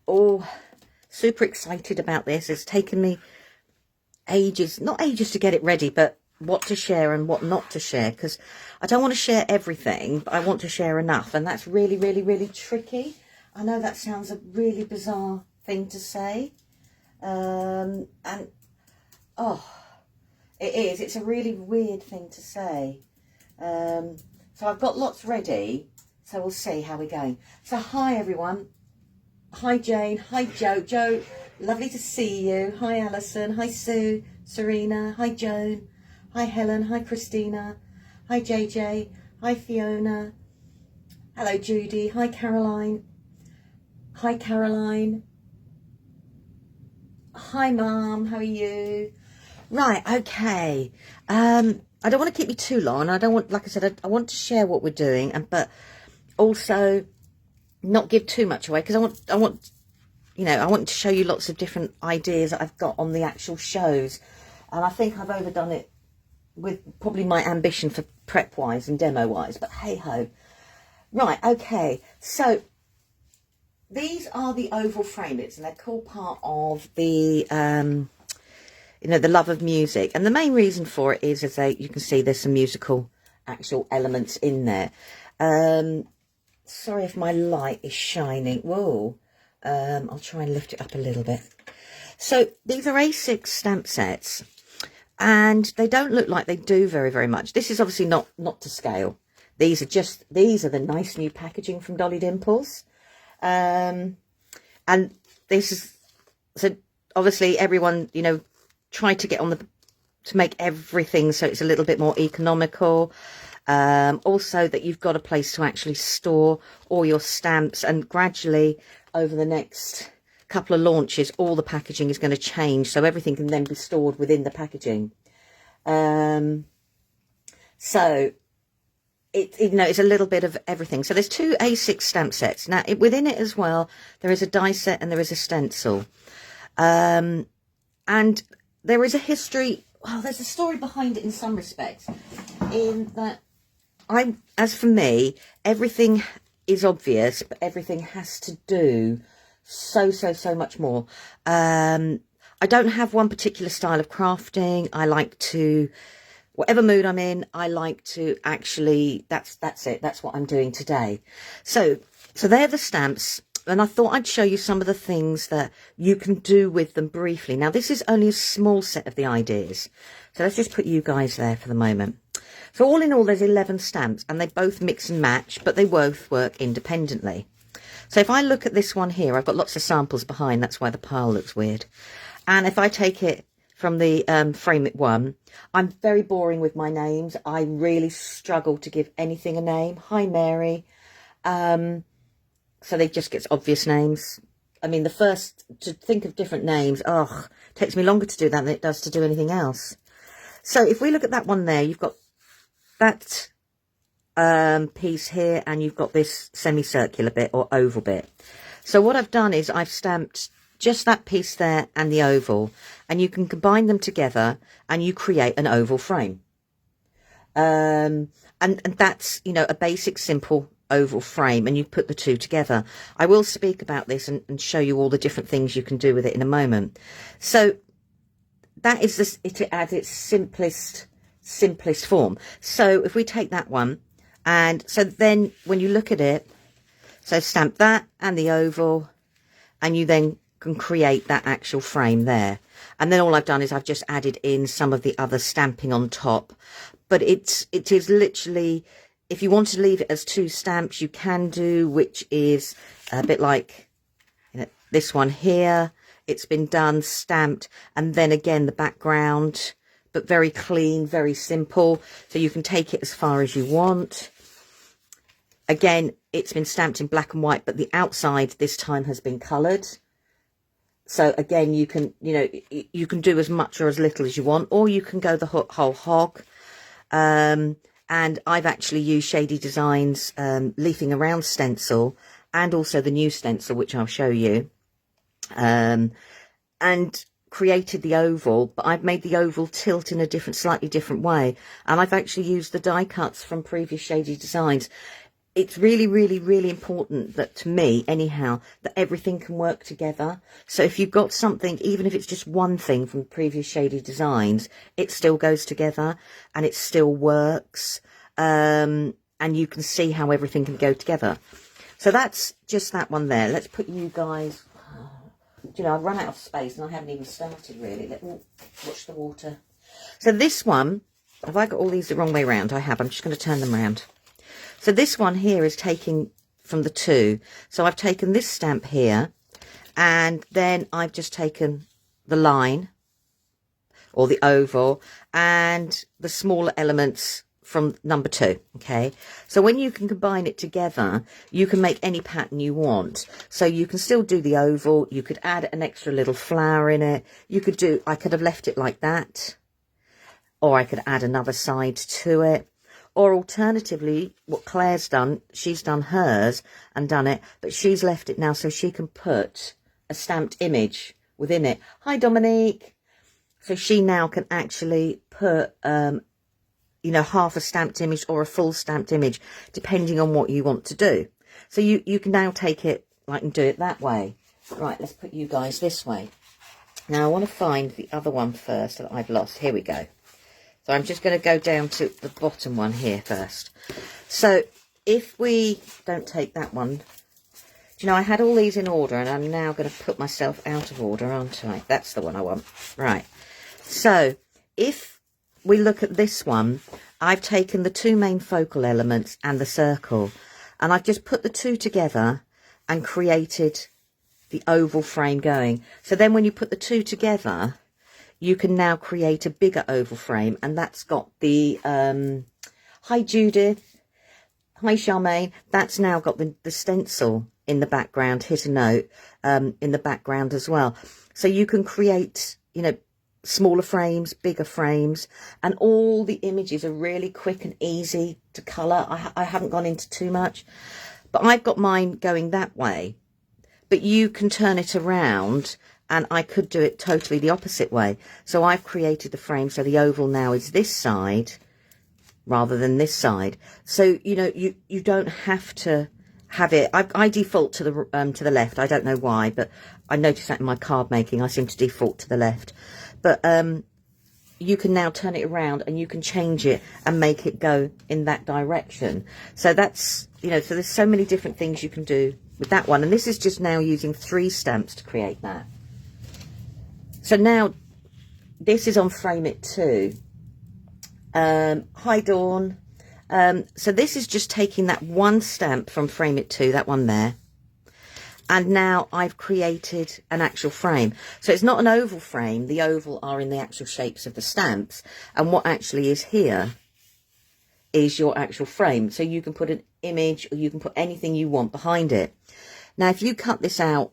all super excited about this. It's taken me ages, not ages to get it ready, but what to share and what not to share, because I don't want to share everything, but I want to share enough, and that's really, really, really tricky. I know that sounds a really bizarre thing to say, and oh, it is. It's a really weird thing to say. So I've got lots ready, so we'll see how we're going. So hi everyone. Hi Jane. Hi Joe. Joe, lovely to see you. Hi Alison. Hi Sue. Serena. Hi Joan. Hi Helen. Hi Christina. Hi JJ. Hi Fiona. Hello Judy. Hi Caroline. Hi Caroline. Hi Mum. How are you? Right, okay. I don't want to keep you too long. I don't want, like I said, I want to share what we're doing, but also not give too much away, because I want, you know, I want to show you lots of different ideas that I've got on the actual shows, and I think I've overdone it with probably my ambition for prep wise and demo wise, but hey ho. Right, okay. So these are the oval framelits, and they're cool part of the you know, the love of music, and the main reason for it is, as you can see, there's some musical actual elements in there. Sorry if my light is shining. Whoa. I'll try and lift it up a little bit. So these are A6 stamp sets, and they don't look like they do very, very much. This is obviously not to scale. These are the nice new packaging from Dolly Dimples. And this is, so obviously everyone, you know, try to get on to make everything so it's a little bit more economical. Also that you've got a place to actually store all your stamps, and gradually over the next couple of launches all the packaging is going to change, so everything can then be stored within the packaging. So it, you know, it's a little bit of everything. So there's two A6 stamp sets. Now within it as well, there is a die set and there is a stencil. And there is a history, well, there's a story behind it in some respects, in that as for me, everything is obvious, but everything has to do so much more. I don't have one particular style of crafting. I like to, whatever mood I'm in, I like to actually, that's it. That's what I'm doing today. So they're the stamps. And I thought I'd show you some of the things that you can do with them briefly. Now, this is only a small set of the ideas. So let's just put you guys there for the moment. So all in all, there's 11 stamps, and they both mix and match, but they both work independently. So if I look at this one here, I've got lots of samples behind. That's why the pile looks weird. And if I take it from the frame it one, I'm very boring with my names. I really struggle to give anything a name. Hi, Mary. So they just get obvious names. I mean, the first, to think of different names, oh, takes me longer to do that than it does to do anything else. So if we look at that one there, you've got that piece here, and you've got this semicircular bit or oval bit. So what I've done is I've stamped just that piece there and the oval, and you can combine them together and you create an oval frame. And that's, you know, a basic, simple oval frame, and you put the two together. I will speak about this and show you all the different things you can do with it in a moment. So that is it at its simplest form. So if we take that one, and so then when you look at it, so stamp that and the oval, and you then can create that actual frame there. And then all I've done is I've just added in some of the other stamping on top. But it is literally, if you want to leave it as two stamps, you can do, which is a bit like, you know, this one here. It's been done, stamped, and then again the background, but very clean, very simple. So you can take it as far as you want. Again, it's been stamped in black and white, but the outside this time has been coloured. So again, you can, you know, you can do as much or as little as you want, or you can go the whole hog. And I've actually used Shady Designs leafing around stencil, and also the new stencil, which I'll show you, and created the oval, but I've made the oval tilt in a slightly different way. And I've actually used the die cuts from previous Shady Designs. it's really, really, really important that, to me anyhow, that everything can work together. So if you've got something, even if it's just one thing from previous Shady designs, it still goes together and it still works. And you can see how everything can go together. So that's just that one there. Let's put you guys... Do you know, I've run out of space and I haven't even started really. Let me watch the water. So this one, have I got all these the wrong way around? I have. I'm just going to turn them around. So this one here is taking from the 2. So I've taken this stamp here, and then I've just taken the line or the oval and the smaller elements from number 2. Okay, so when you can combine it together, you can make any pattern you want. So you can still do the oval, you could add an extra little flower in it, you could do, I could have left it like that, or I could add another side to it. Or alternatively, what Claire's done, she's done hers and done it, but she's left it now so she can put a stamped image within it. Hi, Dominique. So she now can actually put, you know, half a stamped image or a full stamped image, depending on what you want to do. So you can now take it, like, and do it that way. Right, let's put you guys this way. Now, I want to find the other one first that I've lost. Here we go. So I'm just going to go down to the bottom one here first. So if we don't take that one, do you know, I had all these in order and I'm now going to put myself out of order, aren't I? That's the one I want. Right. So if we look at this one, I've taken the 2 main focal elements and the circle, and I've just put the 2 together and created the oval frame going. So then when you put the 2 together, you can now create a bigger oval frame, and that's got the, hi Judith, hi Charmaine, that's now got the stencil in the background, hit a note, in the background as well. So you can create, you know, smaller frames, bigger frames, and all the images are really quick and easy to colour. I haven't gone into too much, but I've got mine going that way, but you can turn it around and I could do it totally the opposite way. So I've created the frame so the oval now is this side rather than this side. So, you know, you don't have to have it. I default to the left. I don't know why, but I noticed that in my card making, I seem to default to the left. But you can now turn it around and you can change it and make it go in that direction. So that's, you know, so there's so many different things you can do with that one. And this is just now using 3 stamps to create that. So now this is on Frame It 2. Hi Dawn. So this is just taking that 1 stamp from Frame It 2, that one there. And now I've created an actual frame. So it's not an oval frame. The oval are in the actual shapes of the stamps. And what actually is here is your actual frame. So you can put an image or you can put anything you want behind it. Now, if you cut this out,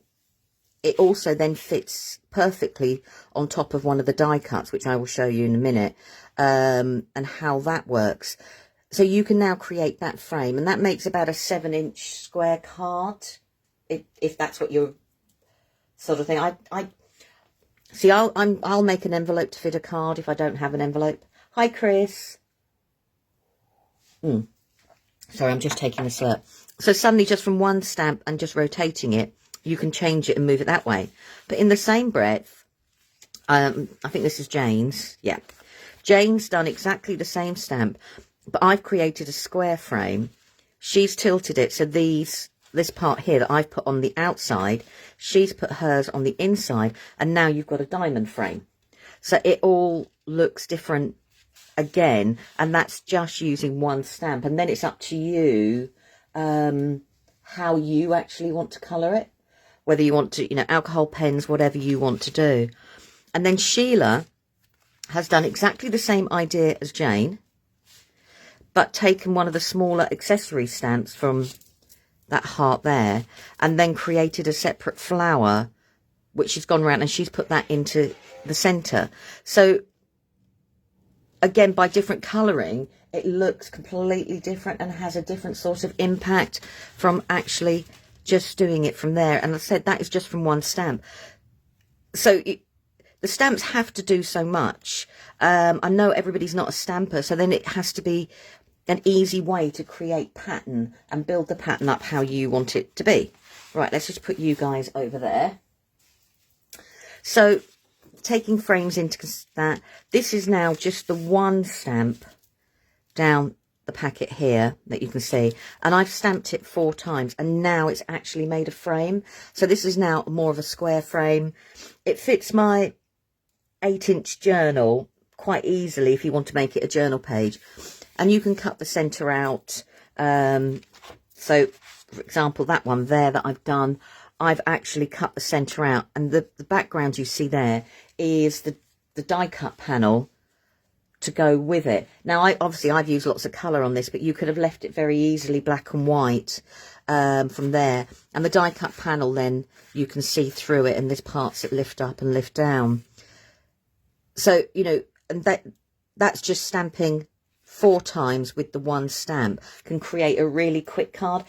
it also then fits perfectly on top of one of the die cuts, which I will show you in a minute, and how that works. So you can now create that frame, and that makes about a 7-inch square card, if that's what you're sort of thing. I see. I'll make an envelope to fit a card if I don't have an envelope. Hi, Chris. Sorry, I'm just taking a slurp. So suddenly, just from 1 stamp and just rotating it, you can change it and move it that way. But in the same breath, I think this is Jane's. Yeah. Jane's done exactly the same stamp, but I've created a square frame. She's tilted it. So this part here that I've put on the outside, she's put hers on the inside. And now you've got a diamond frame. So it all looks different again. And that's just using 1 stamp. And then it's up to you how you actually want to colour it. Whether you want to, you know, alcohol pens, whatever you want to do. And then Sheila has done exactly the same idea as Jane, but taken one of the smaller accessory stamps from that heart there, and then created a separate flower, which she's gone around and she's put that into the centre. So, again, by different colouring, it looks completely different and has a different sort of impact from actually just doing it from there. And I said that is just from 1 stamp. So the stamps have to do so much. I know everybody's not a stamper, so then it has to be an easy way to create pattern and build the pattern up how you want it to be. Right, let's just put you guys over there. So taking frames into that, this is now just the one stamp down the packet here that you can see, and I've stamped it 4 times, and now it's actually made a frame. So this is now more of a square frame. It fits my 8-inch journal quite easily if you want to make it a journal page, and you can cut the center out. So for example, that one there that I've done, I've actually cut the center out, and the background you see there is the die cut panel to go with it. Now, I've used lots of colour on this, but you could have left it very easily black and white from there. And the die cut panel, then you can see through it, and there's parts that lift up and lift down. So, you know, and that's just stamping 4 times with the one stamp can create a really quick card.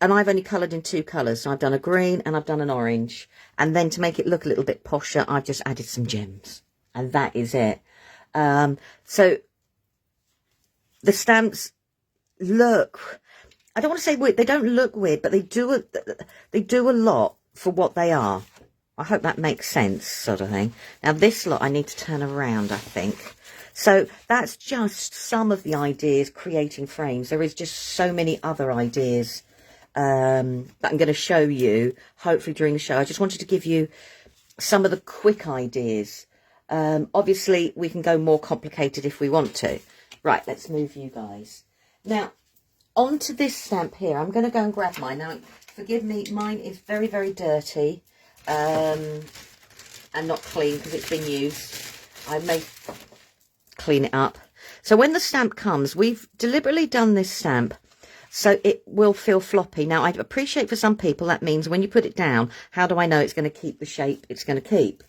And I've only coloured in 2 colours. So I've done a green and I've done an orange. And then to make it look a little bit posher, I've just added some gems. And that is it. So the stamps look, I don't want to say weird, they don't look weird, but they do a lot for what they are. I hope that makes sense, sort of thing. Now this lot I need to turn around, I think. So that's just some of the ideas creating frames. There is just so many other ideas that I'm going to show you, hopefully during the show. I just wanted to give you some of the quick ideas. Obviously, we can go more complicated if we want to. Right, let's move you guys. Now, onto this stamp here. I'm going to go and grab mine. Now, forgive me, mine is very, very dirty and not clean because it's been used. I may clean it up. So when the stamp comes, we've deliberately done this stamp so it will feel floppy. Now, I appreciate for some people that means when you put it down, how do I know it's going to keep the shape it's going to keep?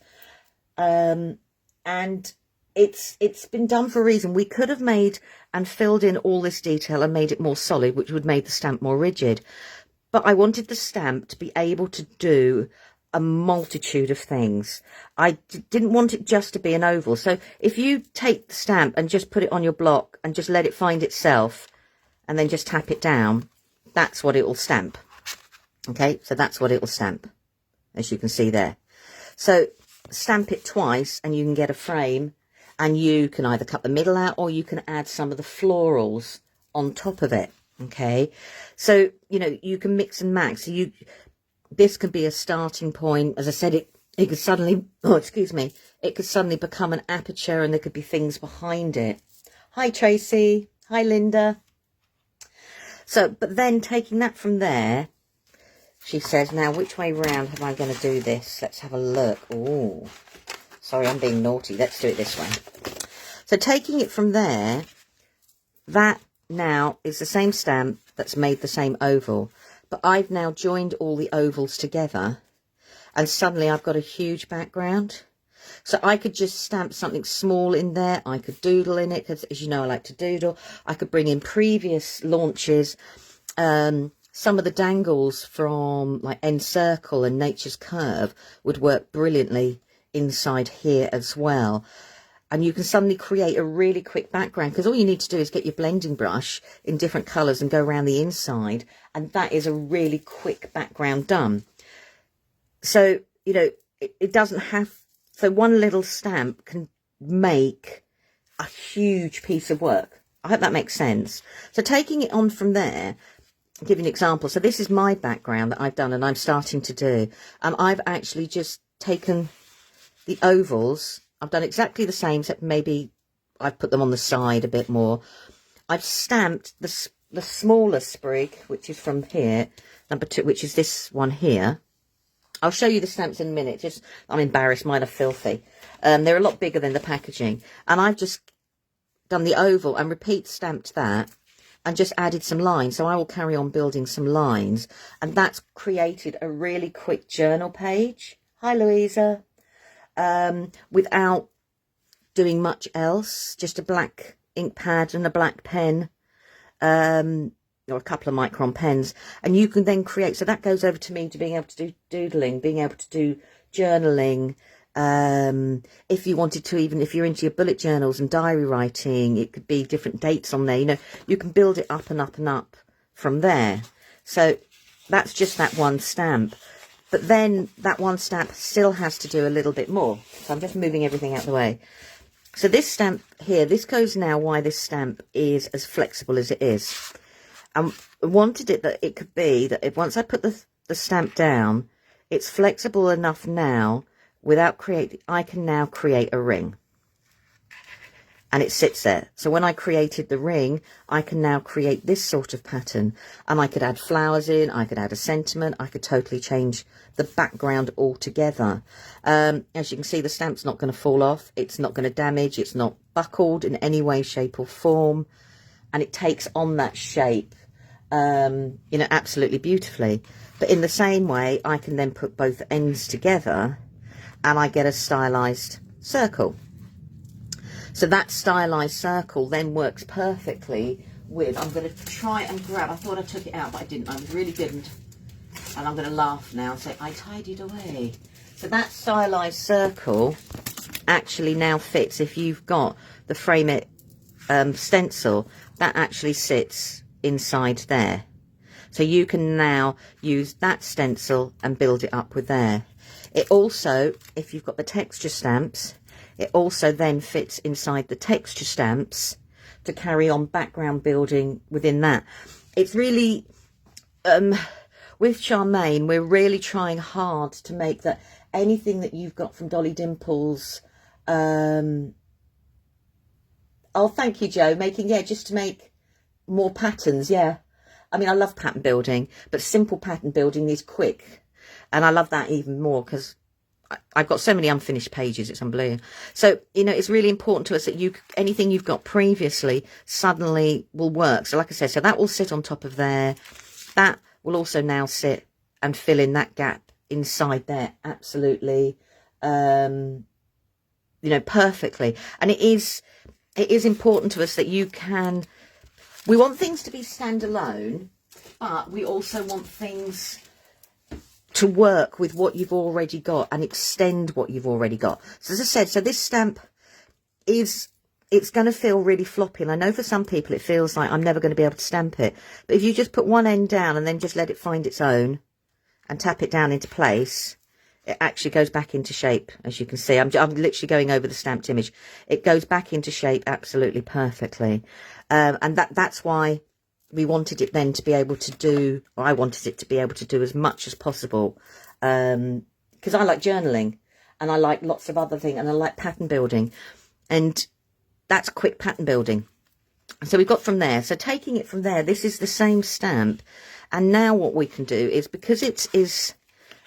And it's been done for a reason. We could have made and filled in all this detail and made it more solid, which would make the stamp more rigid. But I wanted the stamp to be able to do a multitude of things. I didn't want it just to be an oval. So if you take the stamp and just put it on your block and just let it find itself and then just tap it down, that's what it will stamp. Okay, so that's what it will stamp, as you can see there. So stamp it twice and you can get a frame, and you can either cut the middle out or you can add some of the florals on top of it. Okay, so you know, you can mix and match. So this could be a starting point. As I said, it could suddenly, oh excuse me, it could suddenly become an aperture, and there could be things behind it. Hi Tracy, hi Linda. So but then taking that from there, she says, now which way round am I going to do this? Let's have a look. Oh, sorry, I'm being naughty. Let's do it this way. So taking it from there, that now is the same stamp that's made the same oval. But I've now joined all the ovals together, and suddenly I've got a huge background. So I could just stamp something small in there. I could doodle in it, because as you know, I like to doodle. I could bring in previous launches, some of the dangles from like End Circle and Nature's Curve would work brilliantly inside here as well. And you can suddenly create a really quick background, because all you need to do is get your blending brush in different colours and go around the inside, and that is a really quick background done. So, you know, it doesn't have, so one little stamp can make a huge piece of work. I hope that makes sense. So taking it on from there, I'll give you an example. So this is my background that I've done and I'm starting to do. I've actually just taken the ovals. I've done exactly the same, except maybe I've put them on the side a bit more. I've stamped the smaller sprig, which is from here, number 2, which is this one here. I'll show you the stamps in a minute. Just, I'm embarrassed, mine are filthy. They're a lot bigger than the packaging. And I've just done the oval and repeat stamped that and just added some lines. So I will carry on building some lines. And that's created a really quick journal page. Hi, Louisa. Without doing much else. Just a black ink pad and a black pen. Or a couple of micron pens, and you can then create. So that goes over to me to being able to do doodling, being able to do journaling, If you wanted to, even if you're into your bullet journals and diary writing, it could be different dates on there. You know, you can build it up and up and up from there. So that's just that one stamp. But then that one stamp still has to do a little bit more. So I'm just moving everything out of the way. So this stamp here, this goes now why this stamp is as flexible as it is. I wanted it that it could be that if once I put the stamp down, it's flexible enough now without I can now create a ring. And it sits there. So when I created the ring, I can now create this sort of pattern. And I could add flowers in, I could add a sentiment, I could totally change the background altogether. As you can see, the stamp's not going to fall off. It's not going to damage. It's not buckled in any way, shape or form. And it takes on that shape, you know, absolutely beautifully. But in the same way, I can then put both ends together and I get a stylized circle. So that stylized circle then works perfectly with, I'm going to try and grab, I thought I took it out, but I didn't. I really didn't. And I'm going to laugh now and say, I tidied away. So that stylized circle actually now fits. If you've got the Frame It stencil, that actually sits inside there. So you can now use that stencil and build it up with there. It also, if you've got the texture stamps, it also then fits inside the texture stamps to carry on background building within that. It's really, with Charmaine, we're really trying hard to make that anything that you've got from Dolly Dimples. Oh, thank you, Joe. Just to make more patterns, yeah. I mean, I love pattern building, but simple pattern building is quick. And I love that even more because I've got so many unfinished pages, it's unbelievable. So, you know, it's really important to us that anything you've got previously suddenly will work. So like I said, so that will sit on top of there. That will also now sit and fill in that gap inside there. Absolutely, you know, perfectly. And it is important to us that you can, we want things to be standalone, but we also want things to work with what you've already got and extend what you've already got. So as I said, so this stamp it's going to feel really floppy. And I know for some people it feels like I'm never going to be able to stamp it. But if you just put one end down and then just let it find its own and tap it down into place, it actually goes back into shape. As you can see, I'm literally going over the stamped image. It goes back into shape absolutely perfectly. And that's why we wanted it then to be able to do, or I wanted it to be able to do as much as possible. Because I like journaling and I like lots of other things and I like pattern building. And that's quick pattern building. So we've got from there. So taking it from there, this is the same stamp. And now what we can do is, because it is,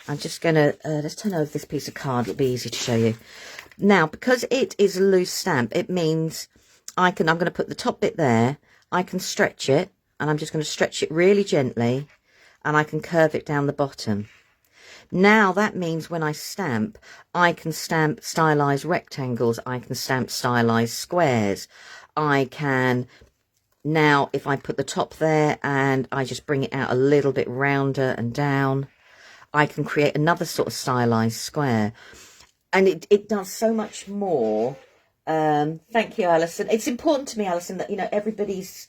I'm just going to, let's turn over this piece of card. It'll be easy to show you. Now, because it is a loose stamp, it means I'm going to put the top bit there. I can stretch it. And I'm just going to stretch it really gently, and I can curve it down the bottom. Now that means when I stamp, I can stamp stylized rectangles, I can stamp stylized squares. I can, now if I put the top there and I just bring it out a little bit rounder and down, I can create another sort of stylized square. And it does so much more. Thank you, Alison. It's important to me, Alison, that, you know, everybody's,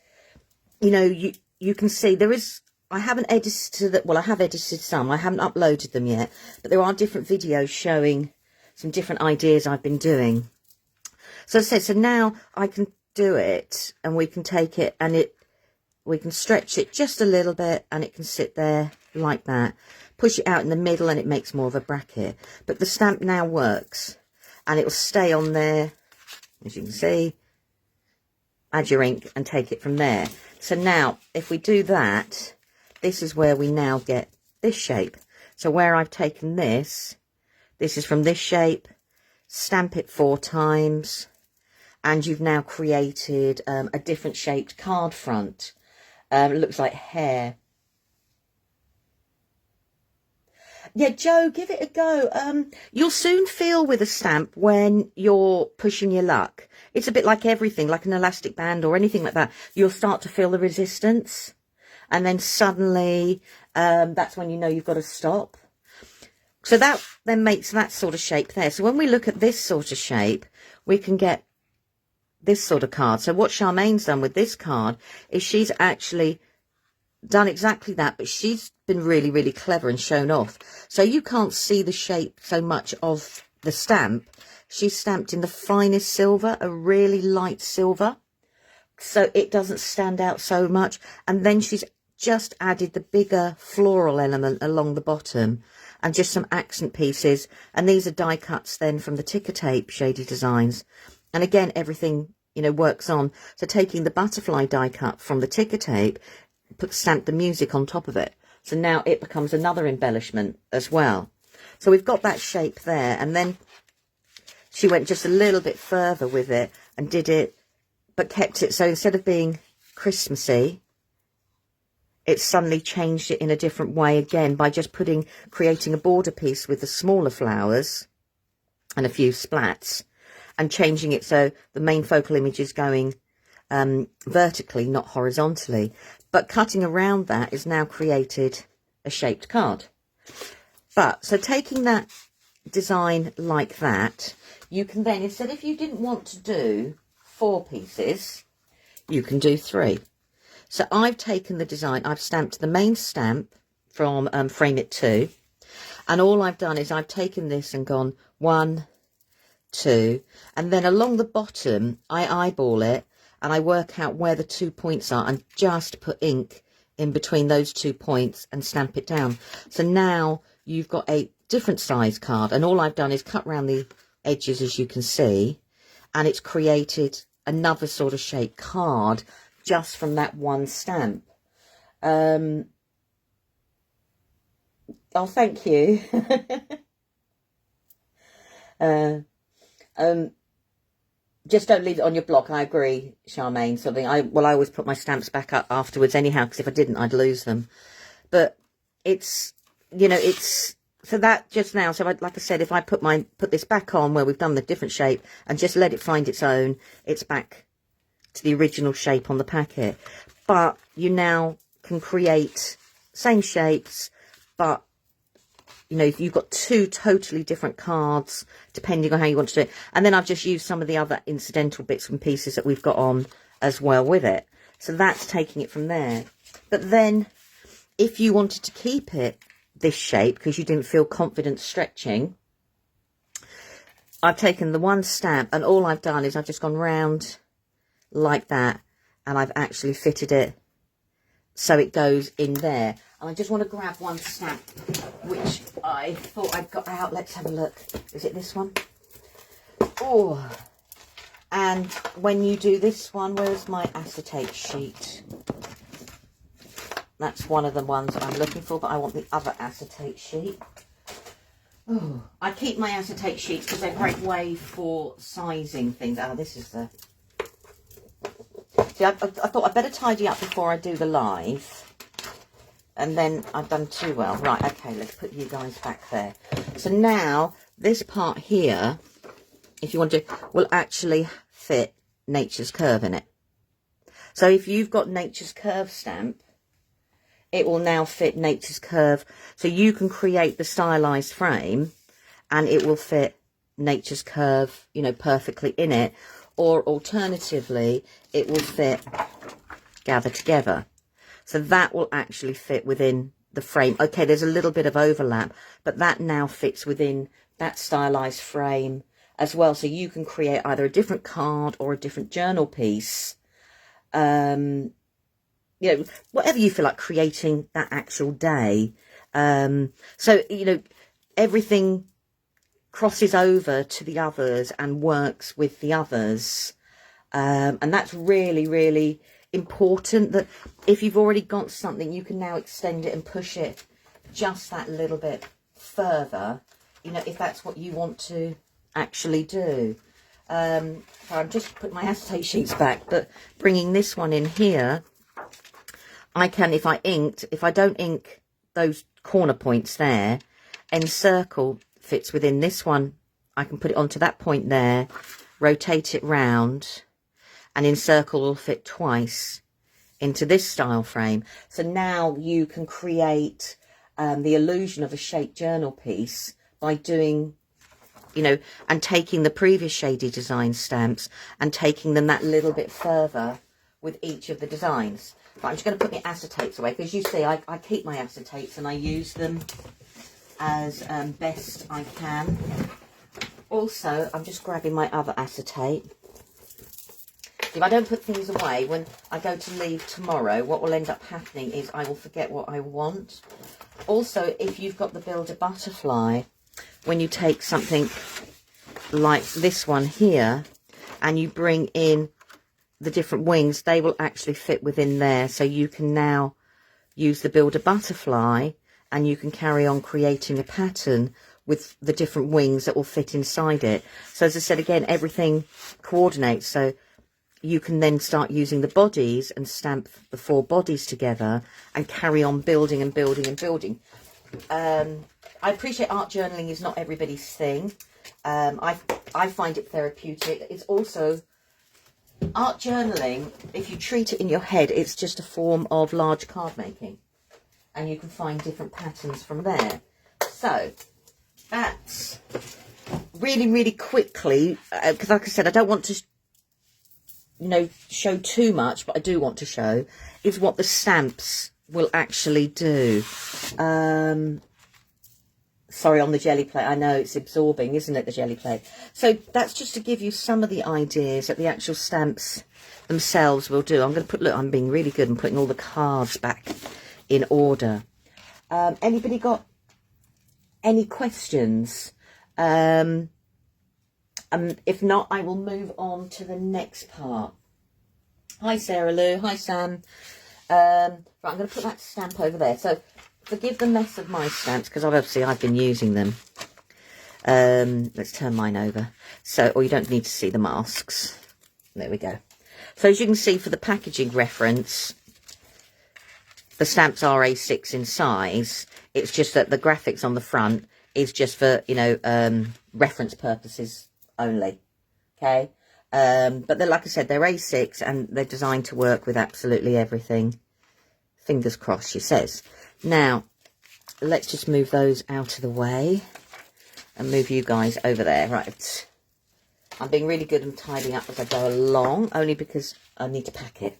you know, you can see there is, I haven't edited that. Well, I have edited some. I haven't uploaded them yet, but there are different videos showing some different ideas I've been doing. So as I said, so now I can do it and we can take it and we can stretch it just a little bit and it can sit there like that. Push it out in the middle and it makes more of a bracket. But the stamp now works and it will stay on there, as you can see. Add your ink and take it from there. So now, if we do that, this is where we now get this shape. So where I've taken this is from this shape, stamp it 4 times, and you've now created a different shaped card front. It looks like hair. Yeah, Joe, give it a go. You'll soon feel with a stamp when you're pushing your luck. It's a bit like everything, like an elastic band or anything like that. You'll start to feel the resistance. And then suddenly, that's when you know you've got to stop. So that then makes that sort of shape there. So when we look at this sort of shape, we can get this sort of card. So what Charmaine's done with this card is she's actually done exactly that, but she's been really, really clever and shown off. So you can't see the shape so much of the stamp. She's stamped in the finest silver, a really light silver, so it doesn't stand out so much. And then she's just added the bigger floral element along the bottom and just some accent pieces. And these are die cuts then from the ticker tape Shady Designs. And again, everything, you know, works on. So taking the butterfly die cut from the ticker tape, stamp the music on top of it. So now it becomes another embellishment as well. So we've got that shape there. And then she went just a little bit further with it and did it, but kept it. So instead of being Christmassy, it suddenly changed it in a different way again by just creating a border piece with the smaller flowers and a few splats and changing it so the main focal image is going vertically, not horizontally. But cutting around that is now created a shaped card. But so taking that design like that, you can then, instead, if you didn't want to do 4 pieces, you can do 3. So I've taken the design, I've stamped the main stamp from Frame It 2, and all I've done is I've taken this and gone 1, 2, and then along the bottom I eyeball it and I work out where the 2 points are and just put ink in between those 2 points and stamp it down. So now you've got a different size card, and all I've done is cut around the edges, as you can see, and it's created another sort of shaped card just from that one stamp. Oh, thank you. Just don't leave it on your block. I agree, Charmaine. Something I always put my stamps back up afterwards anyhow, because if I didn't, I'd lose them. But it's, you know, it's, so that just now, so like I said, if I put this back on where we've done the different shape and just let it find its own, it's back to the original shape on the packet. But you now can create same shapes, but you know, you've got 2 totally different cards depending on how you want to do it. And then I've just used some of the other incidental bits and pieces that we've got on as well with it. So that's taking it from there. But then if you wanted to keep it this shape because you didn't feel confident stretching, I've taken the one stamp and all I've done is I've just gone round like that, and I've actually fitted it so it goes in there. And I just want to grab one stamp which I thought I'd got out. Let's have a look. Is it this one? Oh, and when you do this one, where's my acetate sheet? That's one of the ones that I'm looking for, but I want the other acetate sheet. Oh, I keep my acetate sheets because they're a great way for sizing things. Oh, this is the... See, I thought I'd better tidy up before I do the live. And then I've done too well. Right, okay, let's put you guys back there. So now, this part here, if you want to, will actually fit Nature's Curve in it. So if you've got Nature's Curve stamp, it will now fit Nature's Curve. So you can create the stylized frame and it will fit Nature's Curve, you know, perfectly in it. Or alternatively, it will fit Gather Together. So that will actually fit within the frame. Okay, there's a little bit of overlap, but that now fits within that stylized frame as well. So you can create either a different card or a different journal piece. You know, whatever you feel like creating that actual day. So, you know, everything crosses over to the others and works with the others. And that's really, really important, that if you've already got something, you can now extend it and push it just that little bit further, you know, if that's what you want to actually do. So I'm just putting my acetate sheets back, but bringing this one in here, I can, if I don't ink those corner points there, encircle fits within this one. I can put it onto that point there, rotate it round, and encircle will fit twice into this style frame. So now you can create the illusion of a shaped journal piece by doing, you know, and taking the previous Shady design stamps and taking them that little bit further with each of the designs. But I'm just going to put my acetates away, because you see I keep my acetates and I use them as best I can. Also, I'm just grabbing my other acetate. If I don't put things away, when I go to leave tomorrow, what will end up happening is I will forget what I want. Also, if you've got the Builder Butterfly, when you take something like this one here and you bring in the different wings, they will actually fit within there. So you can now use the Builder Butterfly and you can carry on creating a pattern with the different wings that will fit inside it. So as I said, again, everything coordinates. So you can then start using the bodies and stamp the 4 bodies together and carry on building and building and building. I appreciate art journaling is not everybody's thing. I find it therapeutic. It's also art journaling. If you treat it in your head, it's just a form of large card making, and you can find different patterns from there. So that's really quickly, because like I said, I don't want to, you know, show too much, but I do want to show is what the stamps will actually do. Sorry, on the jelly plate. I know it's absorbing, isn't it, the jelly plate? So that's just to give you some of the ideas that the actual stamps themselves will do. I'm going to put, look, I'm being really good and putting all the cards back in order. Anybody got any questions? If not, I will move on to the next part. Hi, Sarah Lou. Hi, Sam. Right, I'm going to put that stamp over there. So forgive the mess of my stamps, because obviously I've been using them. Let's turn mine over. So, or you don't need to see the masks. There we go. So as you can see, for the packaging reference, the stamps are A6 in size. It's just that the graphics on the front is just for, you know, reference purposes only. Okay. But they're, like I said, they're A6 and they're designed to work with absolutely everything. Fingers crossed, she says. Now, let's just move those out of the way and move you guys over there. Right. I'm being really good and tidying up as I go along, only because I need to pack it.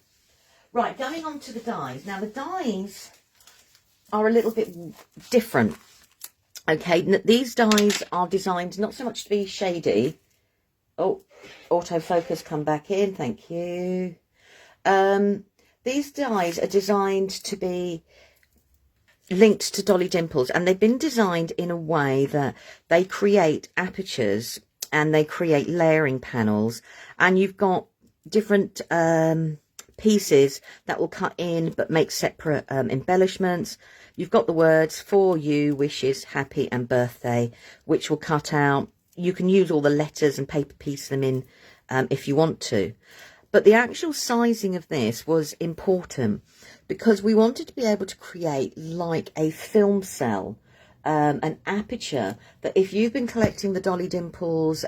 Right, going on to the dies. Now, the dies are a little bit different. Okay, these dies are designed not so much to be shady. Oh, autofocus, come back in. Thank you. These dies are designed to be linked to Dolly Dimples, and they've been designed in a way that they create apertures and they create layering panels, and you've got different pieces that will cut in but make separate embellishments. You've got the words for you, wishes, happy and birthday, which will cut out. You can use all the letters and paper piece them in if you want to. But the actual sizing of this was important because we wanted to be able to create like a film cell, an aperture that if you've been collecting the Dolly Dimples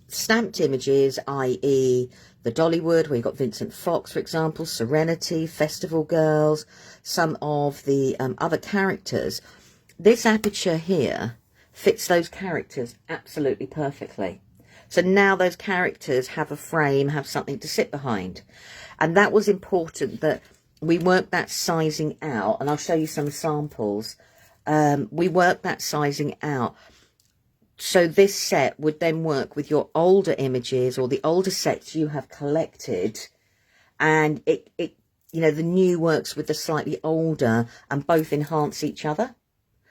stamped images, i.e. the Dollywood, where you've got Vincent Fox, for example, Serenity, Festival Girls, some of the other characters, this aperture here fits those characters absolutely perfectly. So now those characters have a frame, have something to sit behind. And that was important that we worked that sizing out. And I'll show you some samples. We worked that sizing out. So this set would then work with your older images or the older sets you have collected. And it you know, the new works with the slightly older and both enhance each other.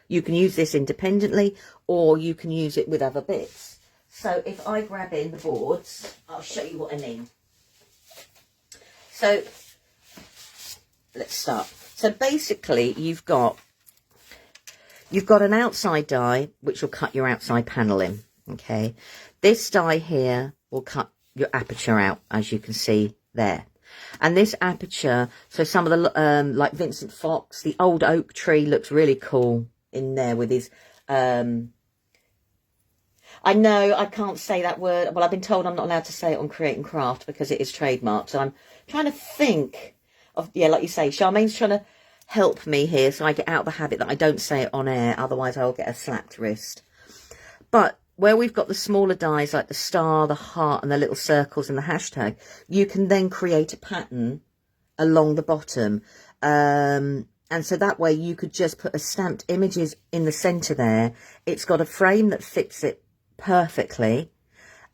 You can use this independently or you can use it with other bits. So if I grab in the boards, I'll show you what I mean. So let's start. So basically you've got an outside die which will cut your outside panel in. Okay, this die here will cut your aperture out, as you can see there. And this aperture, so some of the like Vincent Fox, the old oak tree looks really cool in there with his I know I can't say that word. Well, I've been told I'm not allowed to say it on Create and Craft because it is trademarked. So I'm trying to think of, yeah, like you say, Charmaine's trying to help me here so I get out of the habit that I don't say it on air, otherwise I'll get a slapped wrist. But where we've got the smaller dies like the star, the heart and the little circles and the hashtag, you can then create a pattern along the bottom. And so that way you could just put a stamped images in the centre there. It's got a frame that fits it perfectly.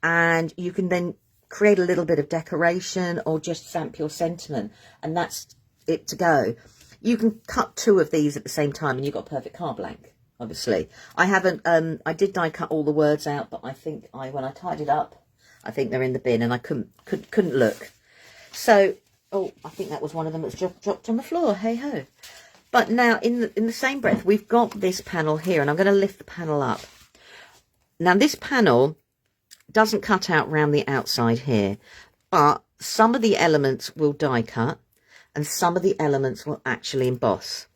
And you can then create a little bit of decoration or just stamp your sentiment. And that's it to go. You can cut 2 of these at the same time and you've got a perfect card blank. Obviously, I haven't, I did die cut all the words out, but I think when I tied it up, I think they're in the bin and I couldn't look. So, oh, I think that was one of them that's dropped on the floor. Hey ho. But now in the same breath, we've got this panel here and I'm going to lift the panel up. Now this panel doesn't cut out round the outside here, but some of the elements will die cut and some of the elements will actually emboss.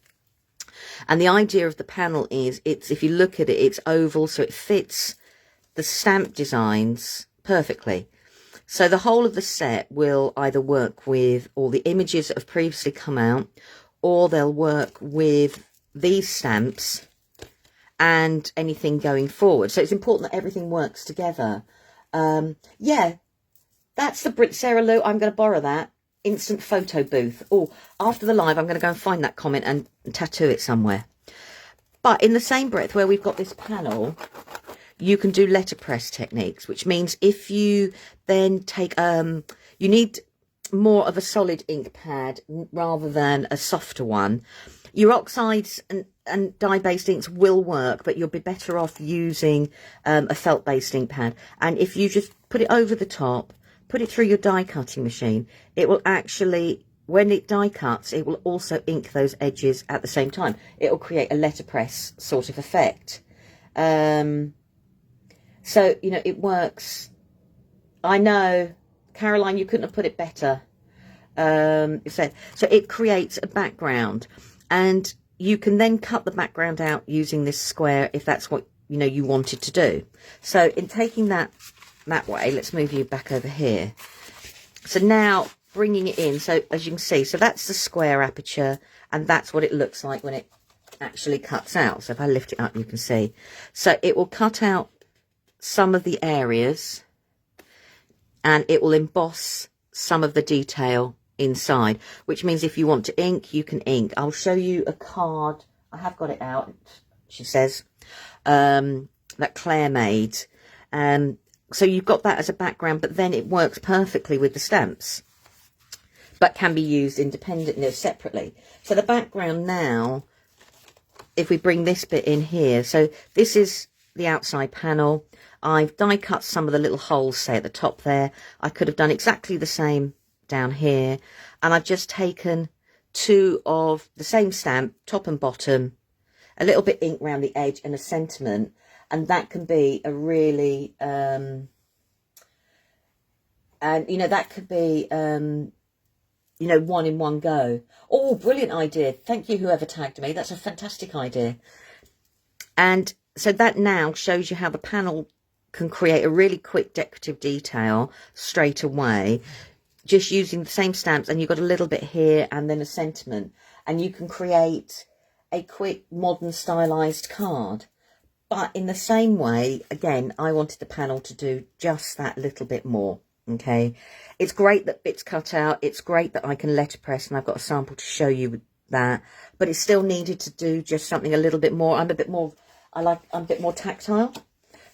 And the idea of the panel is, if you look at it, it's oval, so it fits the stamp designs perfectly. So the whole of the set will either work with all the images that have previously come out, or they'll work with these stamps and anything going forward. So it's important that everything works together. Yeah, that's the Brit Sarah Lou. I'm going to borrow that. Instant photo booth. Oh, after the live I'm going to go and find that comment and tattoo it somewhere. But in the same breath, where we've got this panel, you can do letterpress techniques, which means if you then take you need more of a solid ink pad rather than a softer one. Your oxides and dye-based inks will work, but you'll be better off using a felt-based ink pad. And if you just put it over the top, put it through your die cutting machine, it will actually, when it die cuts, it will also ink those edges at the same time. It will create a letterpress sort of effect. So, you know, it works. I know, Caroline, you couldn't have put it better. So it creates a background, and you can then cut the background out using this square if that's what, you know, you wanted to do. So in taking that way, let's move you back over here. So now bringing it in, so as you can see, so that's the square aperture and that's what it looks like when it actually cuts out. So if I lift it up, you can see, so it will cut out some of the areas and it will emboss some of the detail inside, which means if you want to ink, you can ink. I'll show you a card. I have got it out, she says, that Claire made. So you've got that as a background, but then it works perfectly with the stamps, but can be used independently, separately. So the background now, if we bring this bit in here, so this is the outside panel. I've die cut some of the little holes, say at the top there. I could have done exactly the same down here, and I've just taken 2 of the same stamp, top and bottom, a little bit ink around the edge and a sentiment. And that can be a really, and, you know, that could be, you know, one in one go. Oh, brilliant idea. Thank you, whoever tagged me. That's a fantastic idea. And so that now shows you how the panel can create a really quick decorative detail straight away, just using the same stamps. And you've got a little bit here and then a sentiment. And you can create a quick, modern, stylized card. But in the same way, again, I wanted the panel to do just that little bit more, okay? It's great that bits cut out. It's great that I can letterpress, and I've got a sample to show you that. But it still needed to do just something a little bit more. I'm a bit more tactile.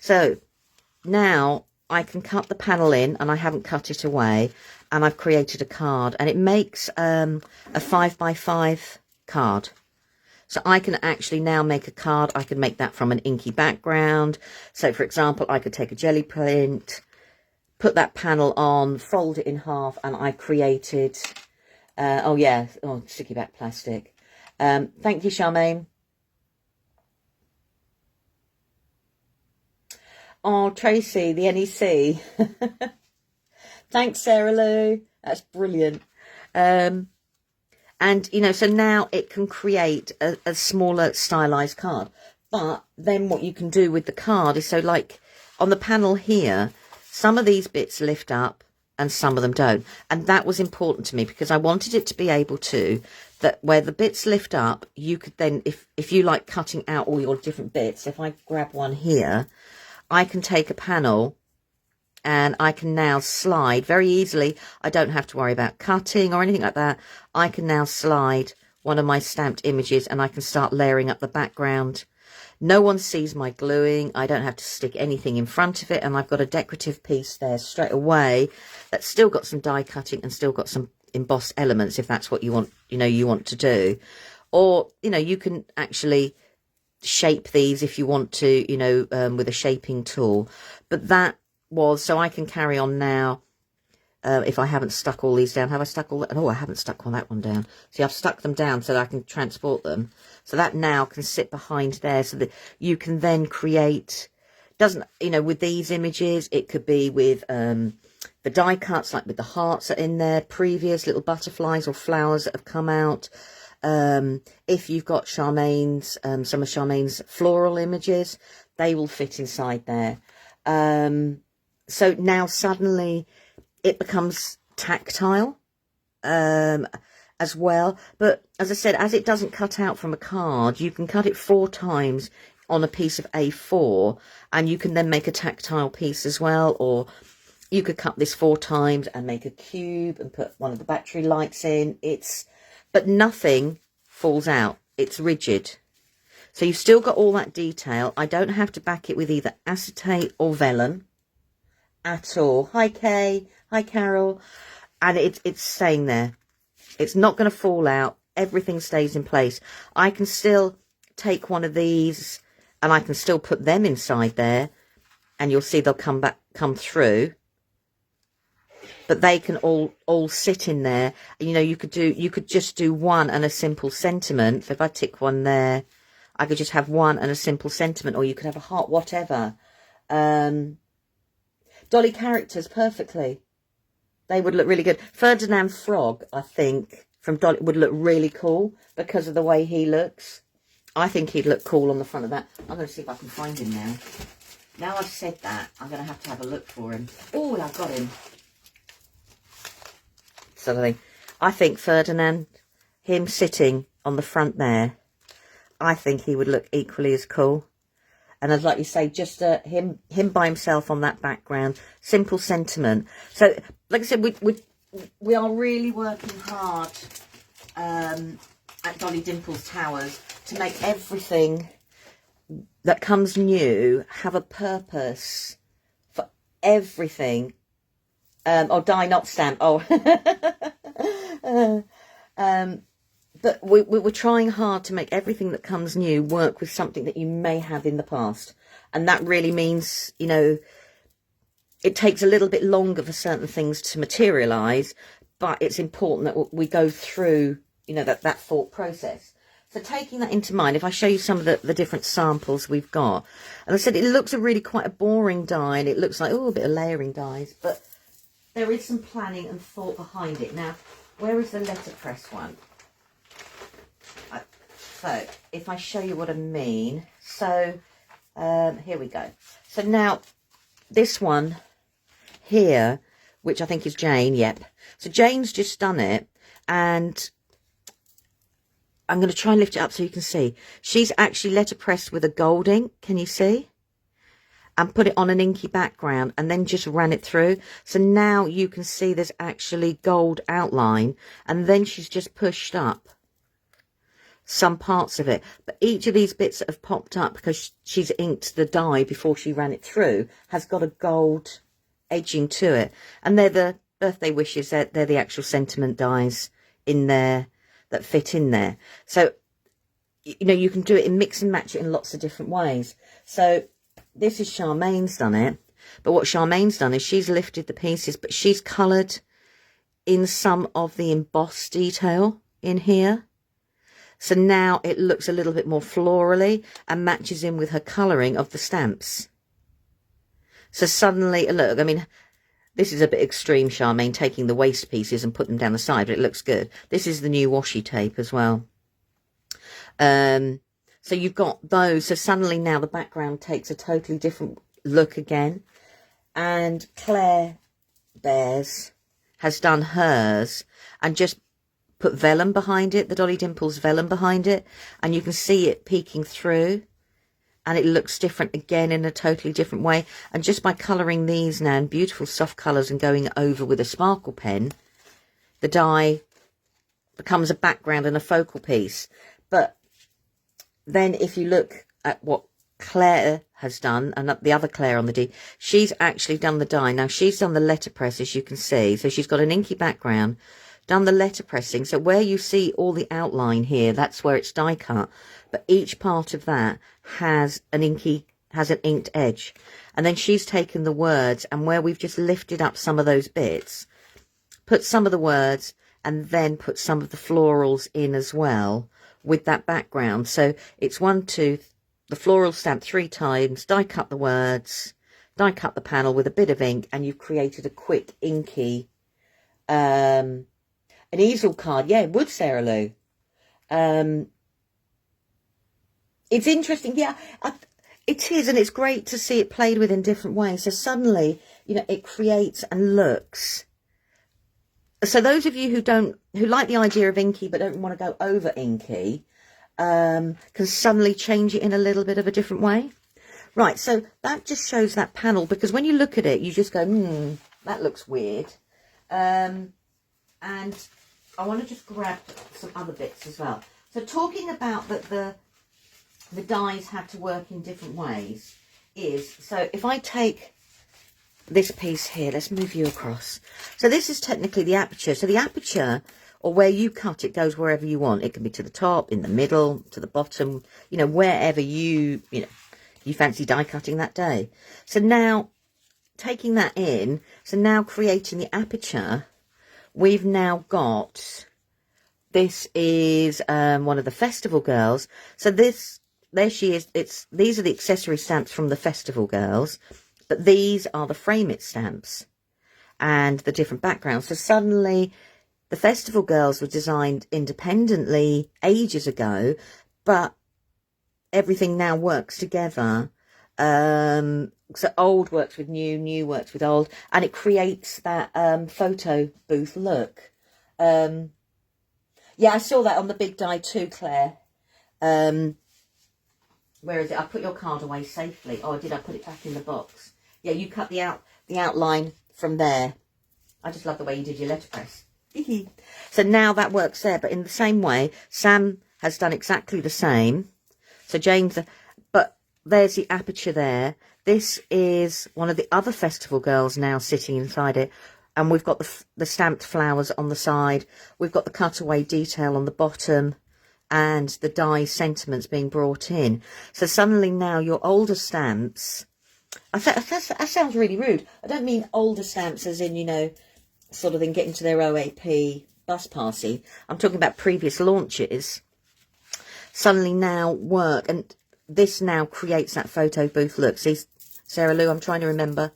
So now I can cut the panel in, and I haven't cut it away, and I've created a card. And it makes a 5x5 card. So I can actually now make a card. I can make that from an inky background. So, for example, I could take a jelly print, put that panel on, fold it in half, and I created, sticky back plastic. Thank you, Charmaine. Oh, Tracy, the NEC. Thanks, Sarah Lou. That's brilliant. And, you know, so now it can create a smaller stylized card. But then what you can do with the card is, so like on the panel here, some of these bits lift up and some of them don't. And that was important to me because I wanted it to be able to, that where the bits lift up, you could then, if you like cutting out all your different bits, if I grab one here, I can take a panel and I can now slide very easily. I don't have to worry about cutting or anything like that. I can now slide one of my stamped images and I can start layering up the background. No one sees my gluing. I don't have to stick anything in front of it. And I've got a decorative piece there straight away that's still got some die cutting and still got some embossed elements if that's what you want, you want to do. Or, you can actually shape these if you want to, with a shaping tool. But that was, so I can carry on now. If I haven't stuck all these down. Have I stuck all that? Oh, I haven't stuck all that one down. See, I've stuck them down so that I can transport them. So that now can sit behind there so that you can then create, with these images, it could be with the die cuts, like with the hearts that are in there, previous little butterflies or flowers that have come out. If you've got Charmaine's, some of Charmaine's floral images, they will fit inside there. So now suddenly it becomes tactile as well. But as I said, as it doesn't cut out from a card, you can cut it 4 times on a piece of A4 and you can then make a tactile piece as well. Or you could cut this 4 times and make a cube and put one of the battery lights in. But nothing falls out. It's rigid. So you've still got all that detail. I don't have to back it with either acetate or vellum at all. Hi Kay, hi Carol. And it's staying there. It's not going to fall out. Everything stays in place. I can still take one of these and I can still put them inside there and you'll see they'll come through. But they can all sit in there. You could just do one and a simple sentiment. So if I tick one there, I could just have one and a simple sentiment, or you could have a heart, whatever. Dolly characters, perfectly. They would look really good. Ferdinand Frog, I think, from Dolly would look really cool because of the way he looks. I think he'd look cool on the front of that. I'm going to see if I can find him now. Now I've said that, I'm going to have a look for him. Oh, I've got him. Suddenly, I think Ferdinand, him sitting on the front there, I think he would look equally as cool. And I'd like you say, just him by himself on that background, simple sentiment. So, like I said, we are really working hard at Dolly Dimples Towers to make everything that comes new have a purpose for everything. Or die not stamp. Oh, but we're trying hard to make everything that comes new work with something that you may have in the past. And that really means, it takes a little bit longer for certain things to materialise, but it's important that we go through, that thought process. So taking that into mind, if I show you some of the different samples we've got, and I said it looks quite a boring die, and it looks like, a bit of layering dies, but there is some planning and thought behind it. Now, where is the letterpress one? So, if I show you what I mean. So, here we go. So now, this one here, which I think is Jane, yep. So Jane's just done it, and I'm going to try and lift it up so you can see. She's actually letterpressed with a gold ink, can you see? And put it on an inky background and then just ran it through. So now you can see there's actually gold outline, and then she's just pushed up some parts of it. But each of these bits that have popped up, because she's inked the die before she ran it through, has got a gold edging to it. And they're the birthday wishes, they're the actual sentiment dies in there that fit in there. So, you can do it and mix and match it in lots of different ways. So this is Charmaine's done it, but what Charmaine's done is she's lifted the pieces, but she's coloured in some of the embossed detail in here. So now it looks a little bit more florally and matches in with her colouring of the stamps. So suddenly, look, I mean, this is a bit extreme, Charmaine, taking the waste pieces and putting them down the side, but it looks good. This is the new washi tape as well. So you've got those. So suddenly now the background takes a totally different look again. And Claire Bears has done hers and just put vellum behind it, the Dolly Dimples vellum behind it, and you can see it peeking through, and it looks different again in a totally different way. And just by colouring these now in beautiful soft colours and going over with a sparkle pen, the die becomes a background and a focal piece. But then if you look at what Claire has done, and the other Claire on the D, she's actually done the die. Now she's done the letterpress, as you can see. So she's got an inky background, done the letterpressing. So where you see all the outline here, that's where it's die cut. But each part of that has an inked edge. And then she's taken the words, and where we've just lifted up some of those bits, put some of the words, and then put some of the florals in as well with that background. So it's the floral stamp 3 times, die cut the words, die cut the panel with a bit of ink, and you've created a quick inky an easel card. Yeah, it would, Sarah Lou. It's interesting. Yeah, it is, and it's great to see it played with in different ways. So suddenly, you know, it creates and looks. So those of you who like the idea of inky but don't want to go over inky, can suddenly change it in a little bit of a different way. Right, so that just shows that panel, because when you look at it, you just go, that looks weird. And I want to just grab some other bits as well. So talking about that the dies have to work in different ways is, so if I take this piece here, let's move you across. So this is technically the aperture. So the aperture, or where you cut it, goes wherever you want. It can be to the top, in the middle, to the bottom, you know, wherever you fancy die cutting that day. So now, taking that in, so now creating the aperture, we've now got, this is one of the festival girls. So this, there she is. These are the accessory stamps from the festival girls, but these are the frame it stamps and the different backgrounds. So suddenly the festival girls were designed independently ages ago, but everything now works together. So old works with new, new works with old, and it creates that photo booth look. Yeah, I saw that on the big die too, Claire. Where is it? I put your card away safely. Oh, did I put it back in the box? Yeah, you cut the outline from there. I just love the way you did your letterpress. So now that works there, but in the same way, Sam has done exactly the same. So James, but there's the aperture there. This is one of the other festival girls now sitting inside it. And we've got the stamped flowers on the side. We've got the cutaway detail on the bottom, and the die sentiments being brought in. So suddenly now your older stamps, that sounds really rude. I don't mean older stamps as in, you know, sort of in getting to their OAP bus passing. I'm talking about previous launches. Suddenly now work, and this now creates that photo booth look. See, Sarah Lou, I'm trying to remember.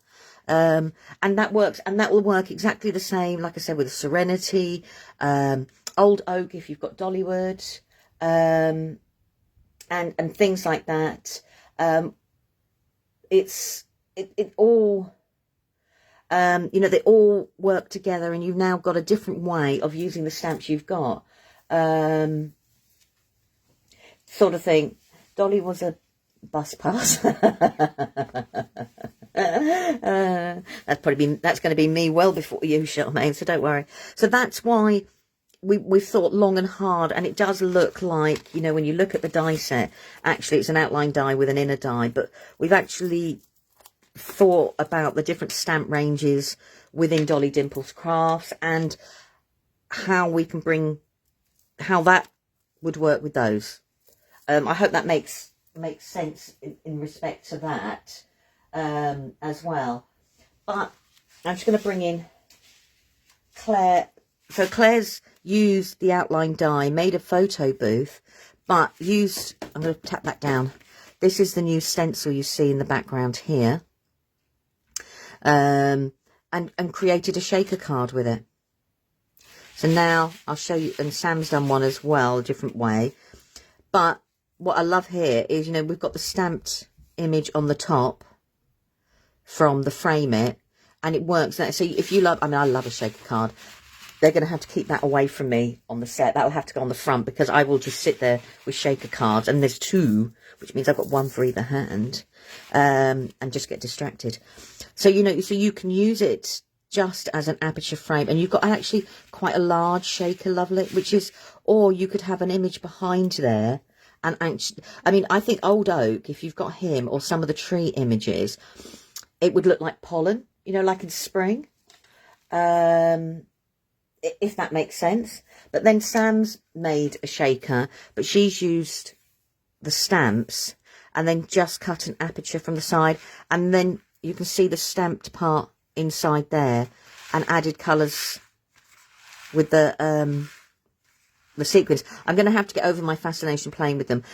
And that works, and that will work exactly the same, like I said, with Serenity, Old Oak if you've got Dollywood, and things like that. It all, you know, they all work together, and you've now got a different way of using the stamps you've got. Sort of thing. Dolly was a bus pass. That's going to be me well before you, Charmaine, so don't worry. So that's why we've thought long and hard, and it does look like, you know, when you look at the die set, actually it's an outline die with an inner die, but we've actually thought about the different stamp ranges within Dolly Dimples Crafts and how we can how that would work with those. I hope that makes sense in respect to that as well. But I'm just going to bring in Claire. So Claire's used the outline die, made a photo booth, but I'm going to tap that down. This is the new stencil you see in the background here. And created a shaker card with it. So now I'll show you, and Sam's done one as well, a different way. But what I love here is, you know, we've got the stamped image on the top from the frame it, and it works. So if you love, I mean, I love a shaker card. They're going to have to keep that away from me on the set. That will have to go on the front, because I will just sit there with shaker cards. And there's 2, which means I've got 1 for either hand, and just get distracted. So, you know, so you can use it just as an aperture frame. And you've got actually quite a large shaker, lovely, which is, or you could have an image behind there. And actually, I mean, I think old oak, if you've got him or some of the tree images, it would look like pollen, you know, like in spring. If that makes sense. But then Sam's made a shaker, but she's used the stamps and then just cut an aperture from the side, and then you can see the stamped part inside there, and added colours with the sequins. I'm going to have to get over my fascination playing with them.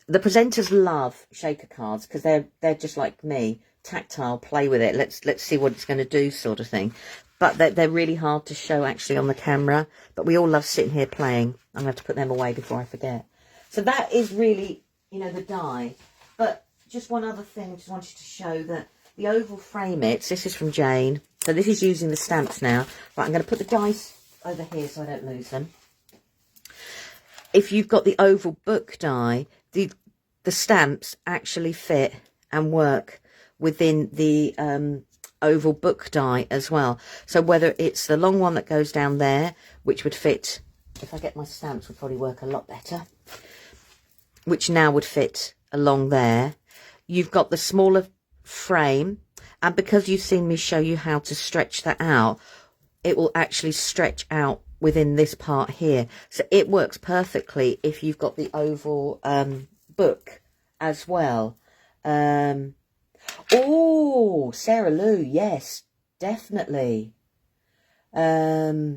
The presenters love shaker cards because they're just like me, tactile, play with it, let's see what it's going to do sort of thing. But they're really hard to show actually on the camera. But we all love sitting here playing. I'm going to have to put them away before I forget. So that is really, you know, the die. But just one other thing, just wanted to show that the oval frame this is from Jane. So this is using the stamps now. Right, I'm going to put the dice over here so I don't lose them. If you've got the oval book die, the stamps actually fit and work within the oval book die as well. So whether it's the long one that goes down there, which would fit, if I get my stamps, would probably work a lot better, which now would fit along there. You've got the smaller frame, and because you've seen me show you how to stretch that out, it will actually stretch out within this part here. So it works perfectly if you've got the oval book as well. Oh, Sarah Lou, yes, definitely. Yeah,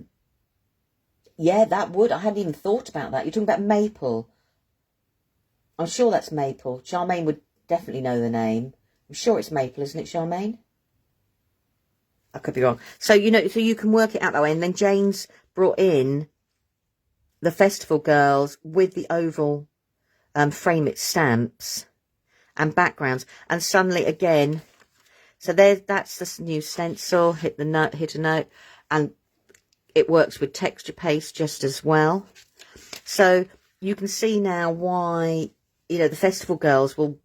that would. I hadn't even thought about that. You're talking about maple. I'm sure that's maple. Charmaine would definitely know the name. I'm sure it's maple, isn't it, Charmaine? I could be wrong. So, you know, so you can work it out that way. And then Jane's brought in the Festival Girls with the oval frame it stamps and backgrounds, and suddenly again, so that's the new stencil. Hit a note, and it works with texture paste just as well. So you can see now why, you know, the Festival Girls will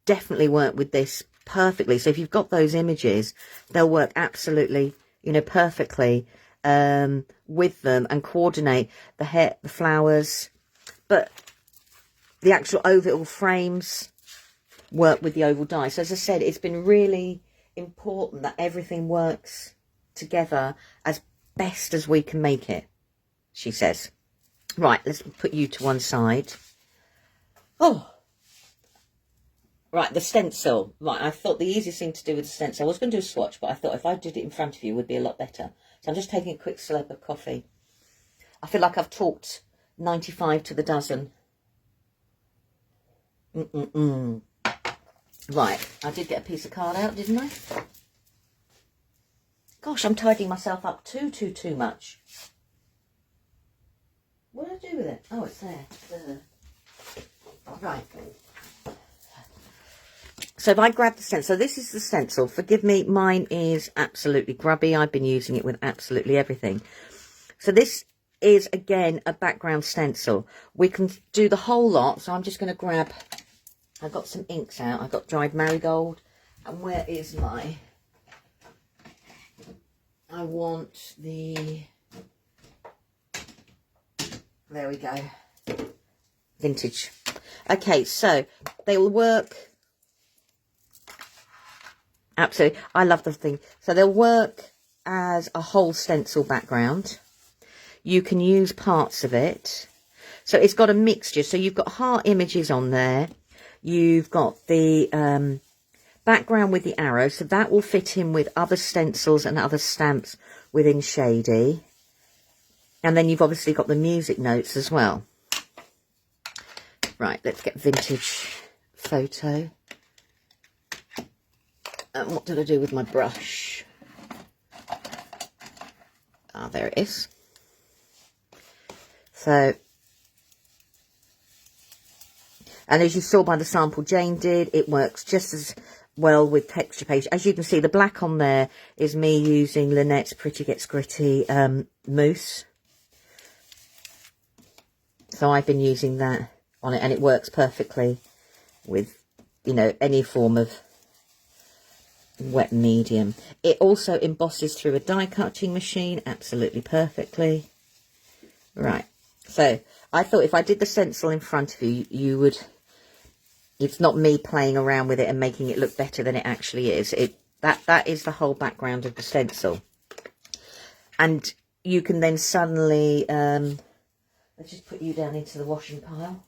definitely work with this perfectly. So if you've got those images, they'll work absolutely, you know, perfectly with them, and coordinate the hair, the flowers. But the actual oval frames work with the oval die. So as I said, it's been really important that everything works together as best as we can make it, she says. Right, let's put you to one side. Oh, right, the stencil. Right, I thought the easiest thing to do with the stencil, I was going to do a swatch, but I thought if I did it in front of you, it would be a lot better. So I'm just taking a quick slurp of coffee. I feel like I've talked 95 to the dozen. Right, I did get a piece of card out, didn't I? Gosh, I'm tidying myself up too much. What did I do with it? Oh, it's there. Right. So if I grab the stencil, so this is the stencil. Forgive me, mine is absolutely grubby. I've been using it with absolutely everything. So this is, again, a background stencil. We can do the whole lot. So I'm just going to grab, I've got some inks out. I've got dried marigold. And where is my, I want the, there we go, vintage. Okay, so they will work. Absolutely. I love the thing. So they'll work as a whole stencil background. You can use parts of it. So it's got a mixture. So you've got heart images on there. You've got the background with the arrow. So that will fit in with other stencils and other stamps within Shady. And then you've obviously got the music notes as well. Right, let's get vintage photo. And what did I do with my brush? Ah, there it is. So, and as you saw by the sample Jane did, it works just as well with texture page. As you can see, the black on there is me using Lynette's Pretty Gets Gritty mousse. So I've been using that on it, and it works perfectly with, you know, any form of wet medium. It also embosses through a die cutting machine absolutely perfectly. Right, so I thought if I did the stencil in front of you, you would, it's not me playing around with it and making it look better than it actually is. That is the whole background of the stencil. And you can then suddenly, let's just put you down into the washing pile.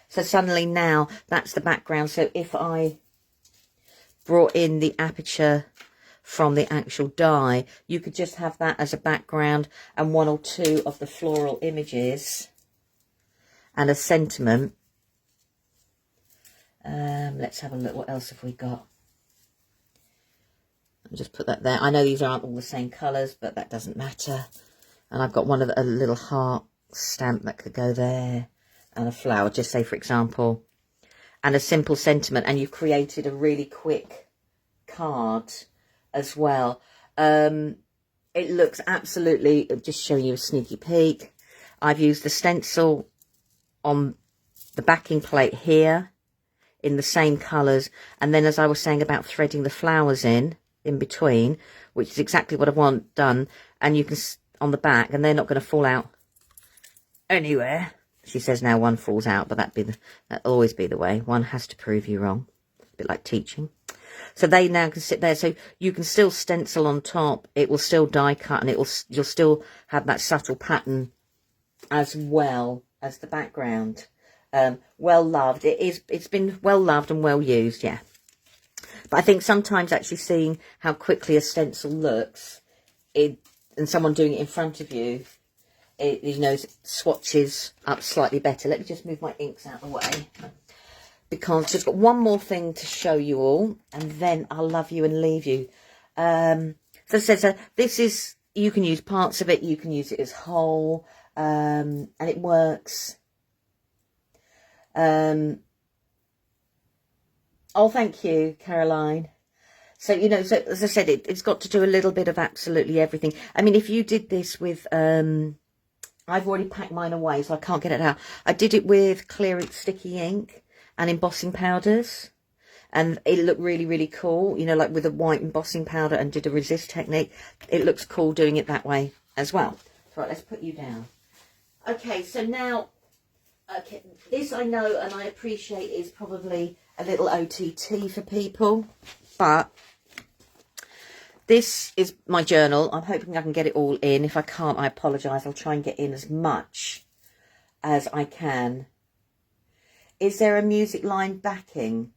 So suddenly now that's the background. So if I brought in the aperture from the actual die, you could just have that as a background and one or two of the floral images and a sentiment. Let's have a look. What else have we got? I'll just put that there. I know these aren't all the same colours, but that doesn't matter. And I've got one of a little heart stamp that could go there, and a flower, just say for example, and a simple sentiment, and you've created a really quick card as well. It looks absolutely, just showing you a sneaky peek, I've used the stencil on the backing plate here in the same colours, and then as I was saying about threading the flowers in between, which is exactly what I want done, and you can on the back, and they're not going to fall out anywhere. She says now one falls out, but that'll always be the way. One has to prove you wrong. A bit like teaching. So they now can sit there. So you can still stencil on top. It will still die cut, and you'll still have that subtle pattern as well as the background. Well loved. It's been well loved and well used, yeah. But I think sometimes actually seeing how quickly a stencil looks, and someone doing it in front of you, it, you know, swatches up slightly better. Let me just move my inks out of the way, because I've just got one more thing to show you all, and then I'll love you and leave you. So it says this is, you can use parts of it, you can use it as whole, and it works. Oh, thank you, Caroline. So, you know, so as I said, it's got to do a little bit of absolutely everything. I mean, if you did this with, I've already packed mine away, so I can't get it out. I did it with clear ink, sticky ink and embossing powders, and it looked really, really cool, you know, like with a white embossing powder, and did a resist technique. It looks cool doing it that way as well. Right, let's put you down. Okay, so now, okay, this I know and I appreciate is probably a little OTT for people, but this is my journal. I'm hoping I can get it all in. If I can't, I apologise. I'll try and get in as much as I can. Is there a music line backing?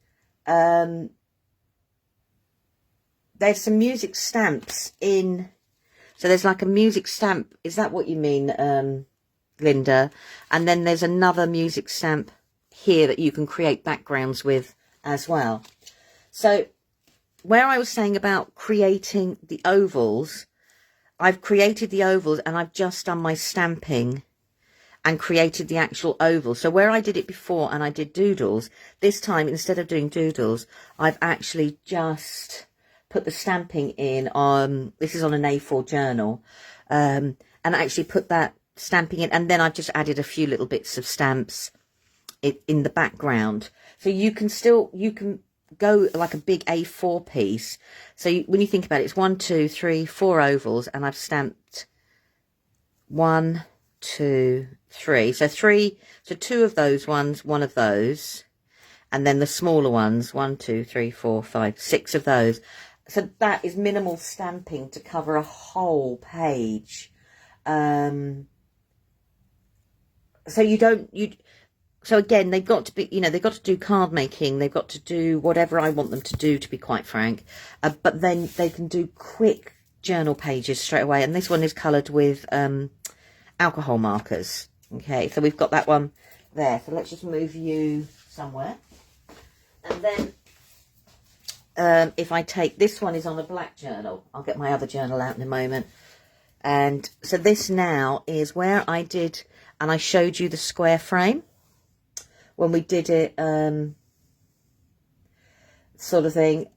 There's some music stamps in. So there's like a music stamp. Is that what you mean, Linda? And then there's another music stamp here that you can create backgrounds with as well. So where I was saying about creating the ovals, I've created the ovals and I've just done my stamping and created the actual oval. So where I did it before and I did doodles, this time instead of doing doodles, I've actually just put the stamping in on, this is on an A4 journal, and actually put that stamping in, and then I've just added a few little bits of stamps in the background. So you can go like a big A4 piece. So when you think about it, it's 1, 2, 3, 4 ovals, and I've stamped 1, 2, 3. So 2 of those ones, 1 of those, and then the smaller ones, 1, 2, 3, 4, 5, 6 of those. So that is minimal stamping to cover a whole page. So again, they've got to be, you know, they've got to do card making. They've got to do whatever I want them to do, to be quite frank. But then they can do quick journal pages straight away. And this one is coloured with alcohol markers. Okay, so we've got that one there. So let's just move you somewhere. And then if I take, this one is on a black journal. I'll get my other journal out in a moment. And so this now is where I did, and I showed you the square frame when we did it, sort of thing,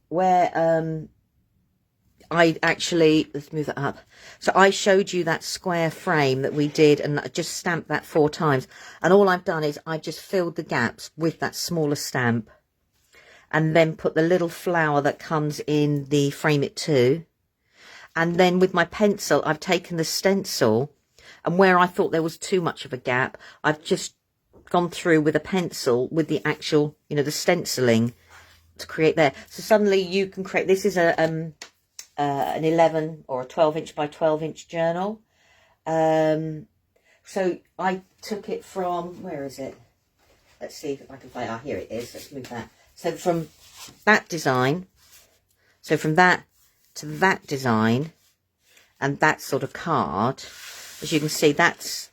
I actually, let's move that up. So I showed you that square frame that we did, and I just stamped that 4 times. And all I've done is I just filled the gaps with that smaller stamp, and then put the little flower that comes in the frame it too. And then with my pencil, I've taken the stencil, and where I thought there was too much of a gap, I've just gone through with a pencil with the actual, you know, the stenciling to create there. So suddenly you can create, this is an 11 or a 12-inch by 12-inch journal. So I took it from, where is it? Let's see if I can find, here it is. Let's move that. So from that design, so from that to that design and that sort of card, as you can see, that's,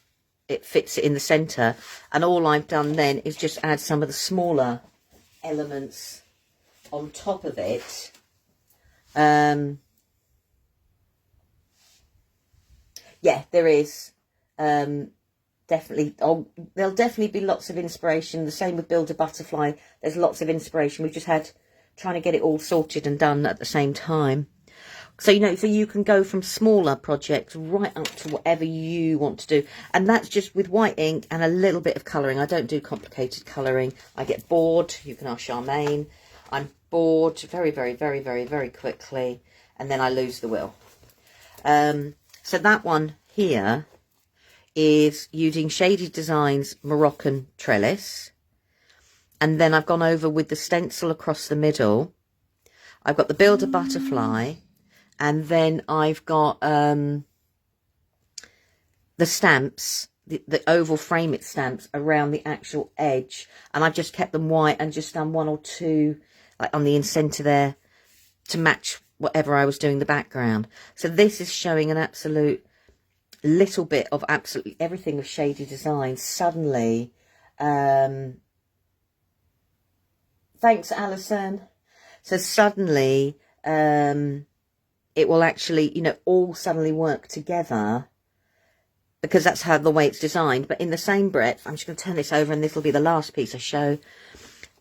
it fits it in the centre. And all I've done then is just add some of the smaller elements on top of it. Yeah, there is definitely, there'll definitely be lots of inspiration. The same with Build a Butterfly. There's lots of inspiration. We've just had trying to get it all sorted and done at the same time. So, you know, so you can go from smaller projects right up to whatever you want to do. And that's just with white ink and a little bit of colouring. I don't do complicated colouring. I get bored. You can ask Charmaine. I'm bored very, very, very, very, very quickly. And then I lose the will. So that one here is using Shady Designs Moroccan Trellis. And then I've gone over with the stencil across the middle. I've got the Build a Butterfly. And then I've got the stamps, the oval frame it stamps around the actual edge. And I've just kept them white and just done 1 or 2 like on the in-centre there to match whatever I was doing the background. So this is showing an absolute little bit of absolutely everything of Shady Designs. Suddenly, thanks Alison. So suddenly, it will actually, you know, all suddenly work together because that's how the way it's designed. But in the same breath, I'm just going to turn this over and this will be the last piece I show.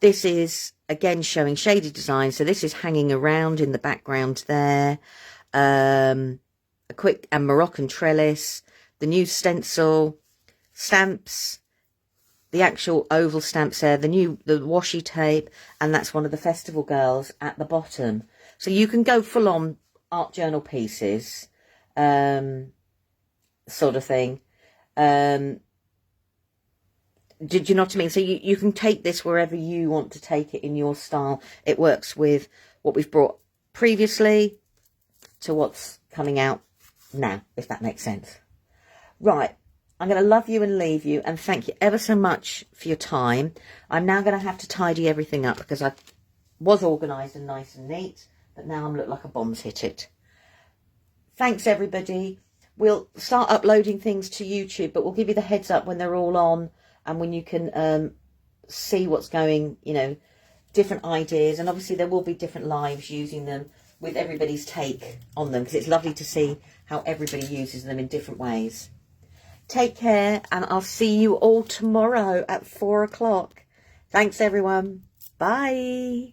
This is, again, showing Shady Design. So this is hanging around in the background there. A quick and Moroccan trellis, the new stencil, stamps, the actual oval stamps there, the washi tape, and that's one of the festival girls at the bottom. So you can go full on art journal pieces, sort of thing. Did you know what I mean? So you can take this wherever you want to take it in your style. It works with what we've brought previously to what's coming out now, if that makes sense. Right, I'm going to love you and leave you, and thank you ever so much for your time. I'm now going to have to tidy everything up because I was organised and nice and neat, but now I'm look like a bomb's hit it. Thanks everybody. We'll start uploading things to YouTube, but we'll give you the heads up when they're all on and when you can see what's going, you know, different ideas. And obviously there will be different lives using them with everybody's take on them, because it's lovely to see how everybody uses them in different ways. Take care, and I'll see you all tomorrow at 4 o'clock. Thanks everyone. Bye.